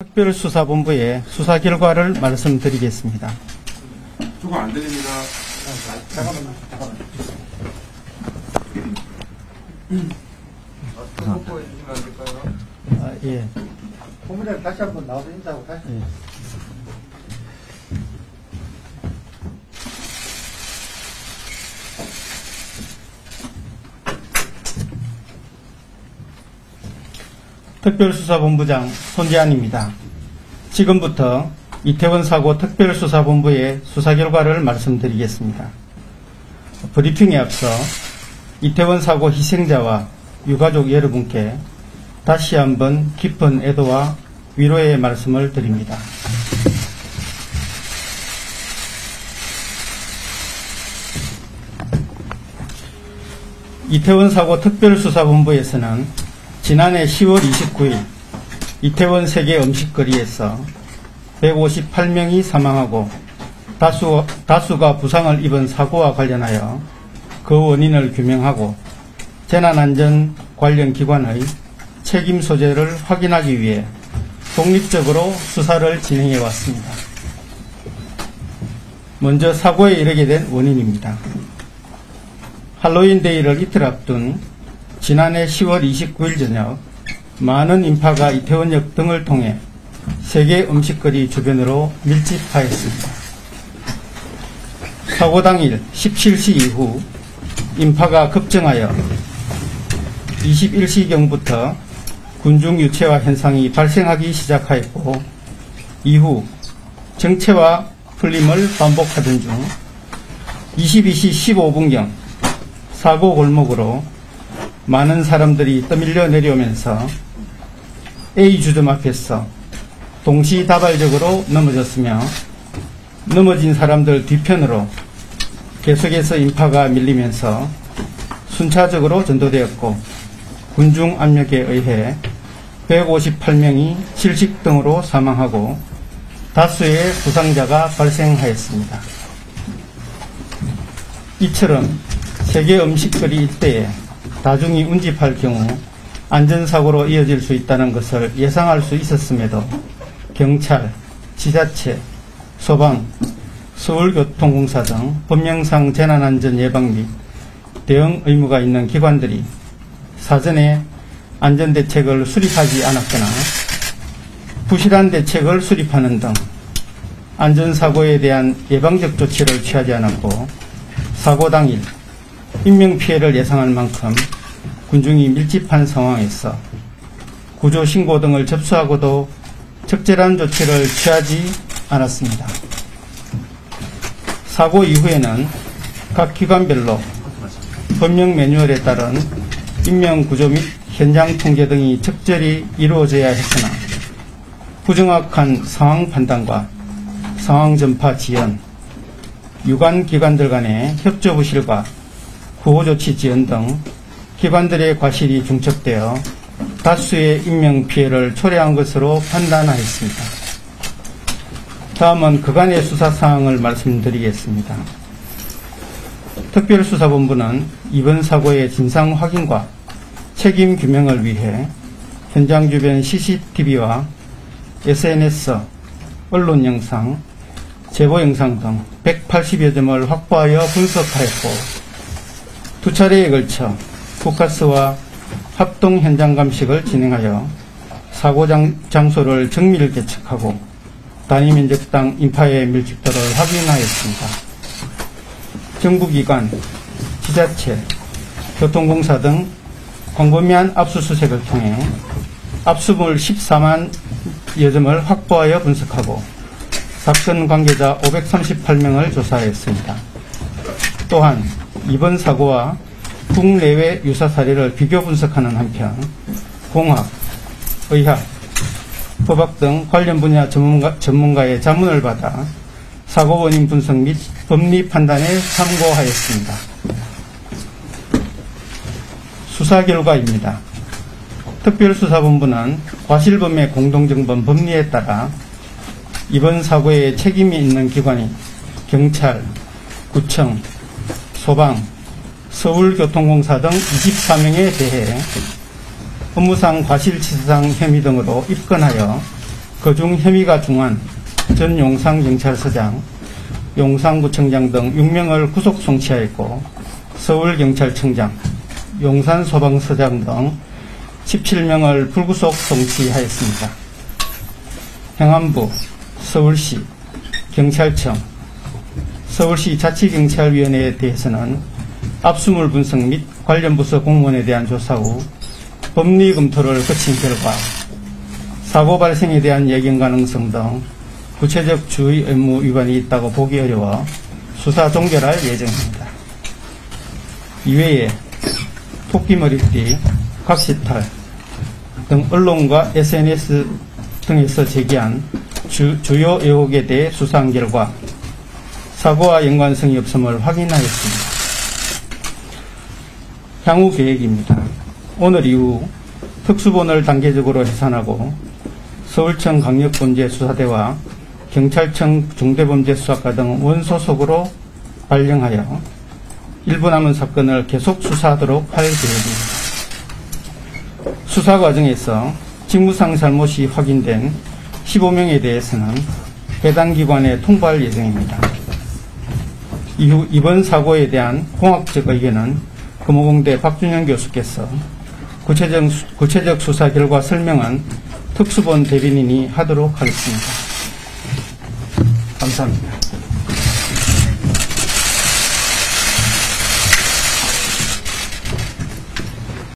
특별수사본부의 수사 결과를 말씀드리겠습니다. 그거 안 들립니다. 잠깐만. 홍보해 주시면 안 될까요? 예. 본부장님 다시 한번 나와서 인사하고 다시. 예. 특별수사본부장 손재한입니다. 지금부터 이태원 사고 특별수사본부의 수사 결과를 말씀드리겠습니다. 브리핑에 앞서 이태원 사고 희생자와 유가족 여러분께 다시 한번 깊은 애도와 위로의 말씀을 드립니다. 이태원 사고 특별수사본부에서는 지난해 10월 29일 이태원 세계 음식거리에서 158명이 사망하고 다수가 부상을 입은 사고와 관련하여 그 원인을 규명하고 재난안전 관련 기관의 책임 소재를 확인하기 위해 독립적으로 수사를 진행해 왔습니다. 먼저 사고에 이르게 된 원인입니다. 할로윈 데이를 이틀 앞둔 지난해 10월 29일 저녁 많은 인파가 이태원역 등을 통해 세계 음식거리 주변으로 밀집하였습니다. 사고 당일 17시 이후 인파가 급증하여 21시경부터 군중 유체화 현상이 발생하기 시작하였고 이후 정체와 풀림을 반복하던 중 22시 15분경 사고 골목으로 많은 사람들이 떠밀려 내려오면서 A 주점 앞에서 동시다발적으로 넘어졌으며 넘어진 사람들 뒤편으로 계속해서 인파가 밀리면서 순차적으로 전도되었고 군중 압력에 의해 158명이 질식 등으로 사망하고 다수의 부상자가 발생하였습니다. 이처럼 세계 음식거리 일대에 다중이 운집할 경우 안전사고로 이어질 수 있다는 것을 예상할 수 있었음에도 경찰, 지자체, 소방, 서울교통공사 등 법령상 재난안전 예방 및 대응 의무가 있는 기관들이 사전에 안전대책을 수립하지 않았거나 부실한 대책을 수립하는 등 안전사고에 대한 예방적 조치를 취하지 않았고 사고 당일 인명피해를 예상할 만큼 군중이 밀집한 상황에서 구조신고 등을 접수하고도 적절한 조치를 취하지 않았습니다. 사고 이후에는 각 기관별로 법령 매뉴얼에 따른 인명구조 및 현장 통제 등이 적절히 이루어져야 했으나 부정확한 상황 판단과 상황 전파 지연, 유관 기관들 간의 협조 부실과 구호조치 지연 등 기관들의 과실이 중첩되어 다수의 인명피해를 초래한 것으로 판단하였습니다. 다음은 그간의 수사사항을 말씀드리겠습니다. 특별수사본부는 이번 사고의 진상 확인과 책임 규명을 위해 현장 주변 CCTV와 SNS, 언론 영상, 제보 영상 등 180여 점을 확보하여 분석하였고 두 차례에 걸쳐 국가스와 합동 현장 감식을 진행하여 사고 장소를 정밀 개척하고 단위 면적당 인파의 밀집도를 확인하였습니다. 정부기관, 지자체, 교통공사 등 광범위한 압수수색을 통해 압수물 14만여 점을 확보하여 분석하고 사건 관계자 538명을 조사하였습니다. 또한 이번 사고와 국내외 유사 사례를 비교 분석하는 한편 공학, 의학, 법학 등 관련 분야 전문가의 자문을 받아 사고 원인 분석 및 법리 판단에 참고하였습니다. 수사 결과입니다. 특별수사본부는 과실범의 공동정범 법리에 따라 이번 사고에 책임이 있는 기관이 경찰, 구청, 소방, 서울교통공사 등 24명에 대해 업무상 과실치사상 혐의 등으로 입건하여 그중 혐의가 중한 전 용산경찰서장, 용산구청장 등 6명을 구속 송치하였고 서울경찰청장, 용산소방서장 등 17명을 불구속 송치하였습니다. 행안부, 서울시, 경찰청, 서울시 자치경찰위원회에 대해서는 압수물 분석 및 관련 부서 공무원에 대한 조사 후 법리 검토를 거친 결과 사고 발생에 대한 예견 가능성 등 구체적 주의 의무 위반이 있다고 보기 어려워 수사 종결할 예정입니다. 이외에 토끼머리띠, 각시탈 등 언론과 SNS 등에서 제기한 주요 의혹에 대해 수사한 결과 사고와 연관성이 없음을 확인하였습니다. 향후 계획입니다. 오늘 이후 특수본을 단계적으로 해산하고 서울청 강력범죄수사대와 경찰청 중대범죄수사과 등 원소속으로 발령하여 일부 남은 사건을 계속 수사하도록 할 계획입니다. 수사 과정에서 직무상 잘못이 확인된 15명에 대해서는 해당 기관에 통보할 예정입니다. 이후 이번 사고에 대한 공학적 의견은 금호공대 박준영 교수께서 구체적 수사 결과 설명은 특수본 대변인이 하도록 하겠습니다. 감사합니다.